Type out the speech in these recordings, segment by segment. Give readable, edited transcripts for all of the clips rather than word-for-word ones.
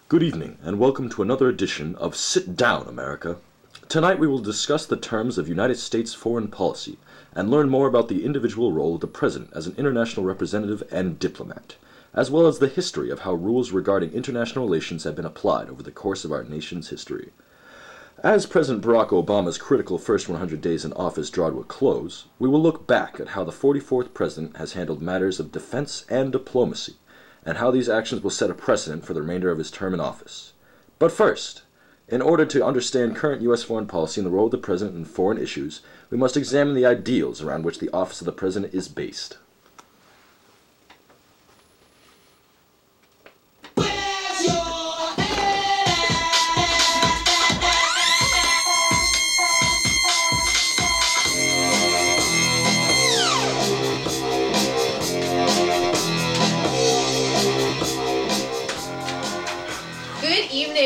Good evening, and welcome to another edition of Sit Down, America. Tonight we will discuss the terms of United States foreign policy and learn more about the individual role of the President as an international representative and diplomat, as well as the history of how rules regarding international relations have been applied over the course of our nation's history. As President Barack Obama's critical first 100 days in office draw to a close, we will look back at how the 44th President has handled matters of defense and diplomacy, and how these actions will set a precedent for the remainder of his term in office. But first, in order to understand current U.S. foreign policy and the role of the President in foreign issues, we must examine the ideals around which the office of the President is based.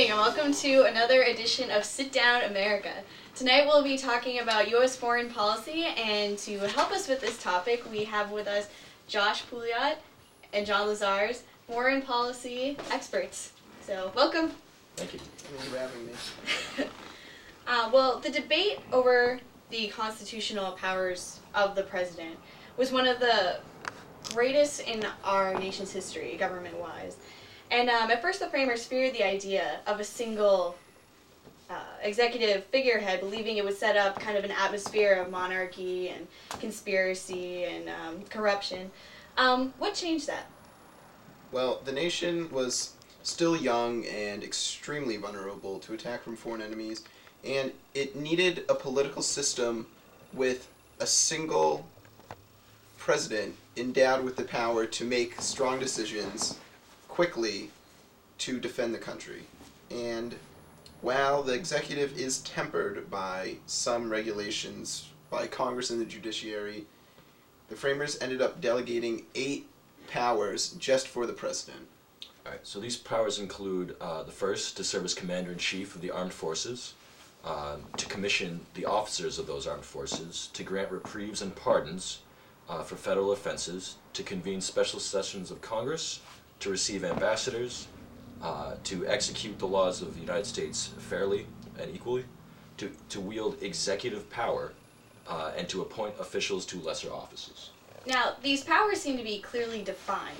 Welcome to another edition of Sit Down America. Tonight we'll be talking about U.S. foreign policy, and to help us with this topic we have with us Josh Pouliot and John Lazars, foreign policy experts. So welcome. Thank you. Thank you for having me. Well, the debate over the constitutional powers of the president was one of the greatest in our nation's history, government-wise. And at first the framers feared the idea of a single executive figurehead, believing it would set up kind of an atmosphere of monarchy and conspiracy and corruption. What changed that? Well, the nation was still young and extremely vulnerable to attack from foreign enemies, and it needed a political system with a single president endowed with the power to make strong decisions quickly to defend the country. And while the executive is tempered by some regulations by Congress and the judiciary, the framers ended up delegating 8 powers just for the president. All right, so these powers include the first, to serve as Commander-in-Chief of the Armed Forces, to commission the officers of those armed forces, to grant reprieves and pardons for federal offenses, to convene special sessions of Congress, to receive ambassadors, to execute the laws of the United States fairly and equally, to wield executive power, and to appoint officials to lesser offices. Now, these powers seem to be clearly defined,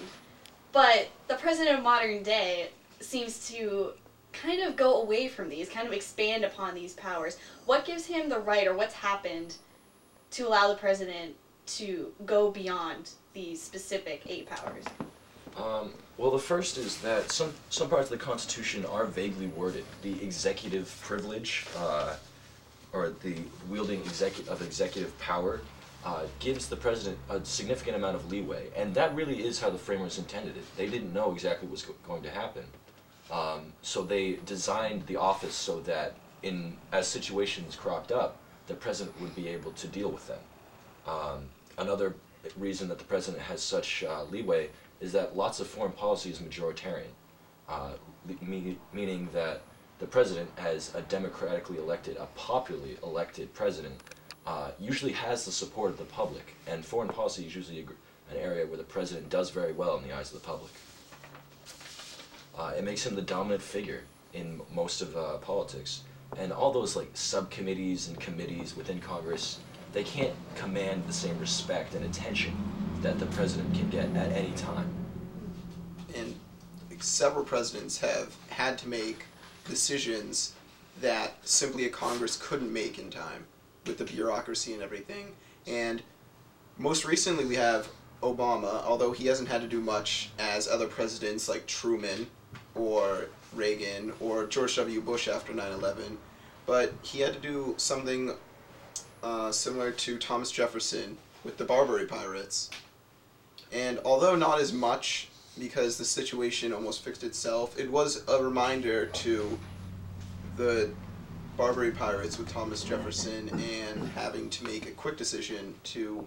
but the president of modern day seems to kind of go away from these, kind of expand upon these powers. What gives him the right, or what's happened to allow the president to go beyond these specific 8 powers? Well, the first is that some parts of the Constitution are vaguely worded. The executive privilege, or the wielding of executive power, gives the president a significant amount of leeway, and that really is how the framers intended it. They didn't know exactly what was going to happen, so they designed the office so that, as situations cropped up, the president would be able to deal with them. Another reason that the president has such leeway is that lots of foreign policy is majoritarian, meaning that the president, as a democratically elected, a popularly elected president, usually has the support of the public, and foreign policy is usually an area where the president does very well in the eyes of the public. It makes him the dominant figure in most of politics, and all those subcommittees and committees within Congress, they can't command the same respect and attention that the president can get at any time. And several presidents have had to make decisions that simply a Congress couldn't make in time with the bureaucracy and everything. And most recently we have Obama, although he hasn't had to do much as other presidents like Truman or Reagan or George W. Bush after 9/11, but he had to do something similar to Thomas Jefferson with the Barbary Pirates. And although not as much, because the situation almost fixed itself, it was a reminder to the Barbary Pirates with Thomas Jefferson and having to make a quick decision to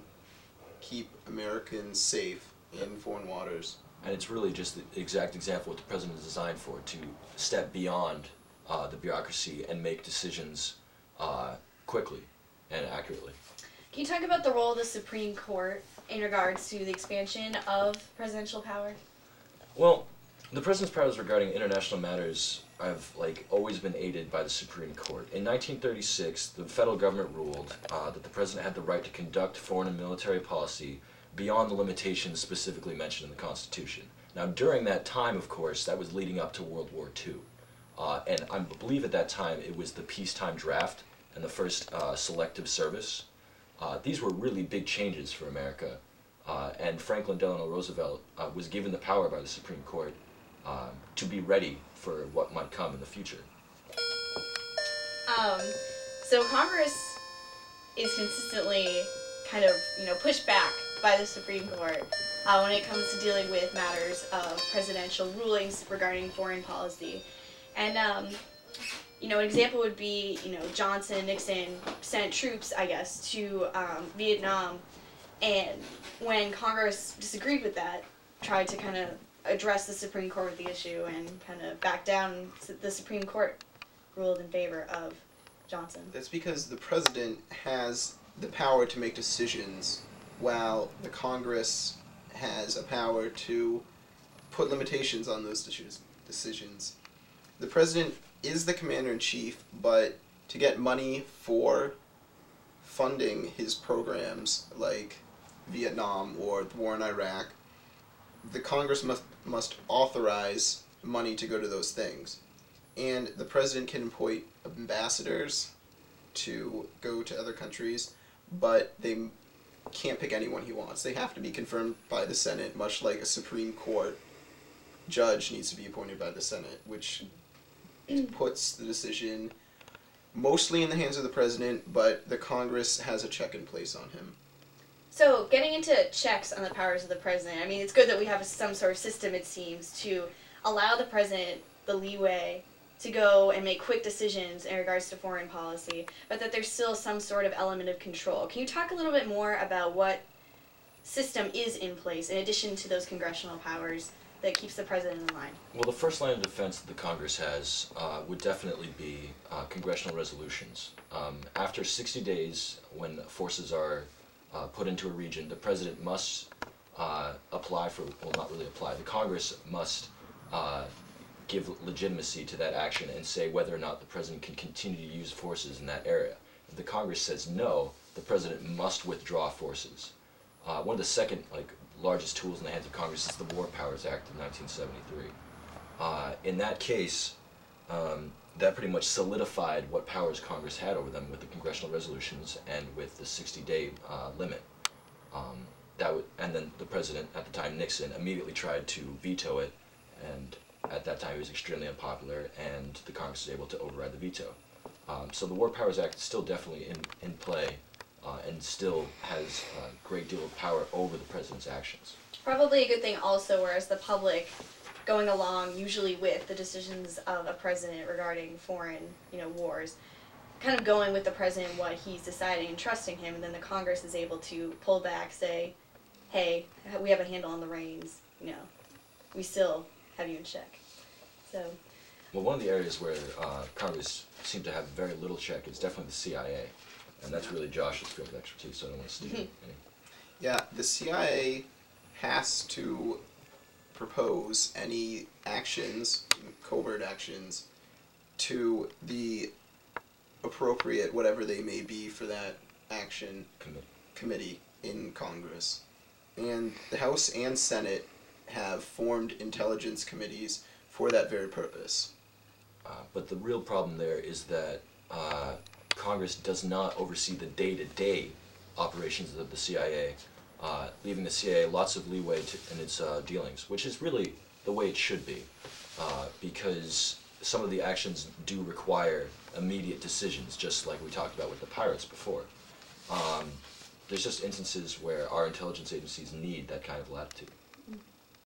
keep Americans safe in foreign waters. And it's really just the exact example of what the president is designed for, to step beyond the bureaucracy and make decisions quickly and accurately. Can you talk about the role of the Supreme Court in regards to the expansion of presidential power? Well, The president's powers regarding international matters have always been aided by the Supreme Court. In 1936, the federal government ruled that the president had the right to conduct foreign and military policy beyond the limitations specifically mentioned in the Constitution. Now, during that time, of course, that was leading up to World War II. And I believe at that time it was the peacetime draft and the first selective service. These were really big changes for America. And Franklin Delano Roosevelt was given the power by the Supreme Court to be ready for what might come in the future. So Congress is consistently kind of, pushed back by the Supreme Court when it comes to dealing with matters of presidential rulings regarding foreign policy. And, an example would be, Johnson and Nixon sent troops, I guess, to Vietnam, and when Congress disagreed with that, tried to kind of address the Supreme Court with the issue and kind of back down, the Supreme Court ruled in favor of Johnson. That's because the president has the power to make decisions, while the Congress has a power to put limitations on those decisions. The president is the commander-in-chief, but to get money for funding his programs like Vietnam or the war in Iraq, the Congress must authorize money to go to those things. And the president can appoint ambassadors to go to other countries, but they can't pick anyone he wants. They have to be confirmed by the Senate, much like a Supreme Court judge needs to be appointed by the Senate, which puts the decision mostly in the hands of the president, but the Congress has a check in place on him. So, getting into checks on the powers of the president, I mean, it's good that we have some sort of system, it seems, to allow the president the leeway to go and make quick decisions in regards to foreign policy, but that there's still some sort of element of control. Can you talk a little bit more about what system is in place, in addition to those congressional powers, that keeps the president in line? Well, the first line of defense that the Congress has would definitely be congressional resolutions. After 60 days, when forces are put into a region, the president must apply for, well, not really apply, the Congress must give legitimacy to that action and say whether or not the president can continue to use forces in that area. If the Congress says no, the president must withdraw forces. One of the second largest tools in the hands of Congress is the War Powers Act of 1973. In that case, that pretty much solidified what powers Congress had over them with the congressional resolutions and with the 60-day limit. And then the president at the time, Nixon, immediately tried to veto it, and at that time he was extremely unpopular, and the Congress was able to override the veto. So the War Powers Act is still definitely in play, and still has a great deal of power over the president's actions. Probably a good thing also, whereas the public going along usually with the decisions of a president regarding foreign, wars, kind of going with the president, what he's deciding and trusting him, and then the Congress is able to pull back, say, hey, we have a handle on the reins, we still have you in check. So. Well, one of the areas where Congress seemed to have very little check is definitely the CIA. And that's really Josh's field of expertise, so I don't want to steal any. Yeah, the CIA has to propose any actions, covert actions, to the appropriate, whatever they may be for that action, committee in Congress. And the House and Senate have formed intelligence committees for that very purpose. But the real problem there is that Congress does not oversee the day-to-day operations of the CIA, leaving the CIA lots of leeway in its dealings, which is really the way it should be, because some of the actions do require immediate decisions, just like we talked about with the pirates before. There's just instances where our intelligence agencies need that kind of latitude.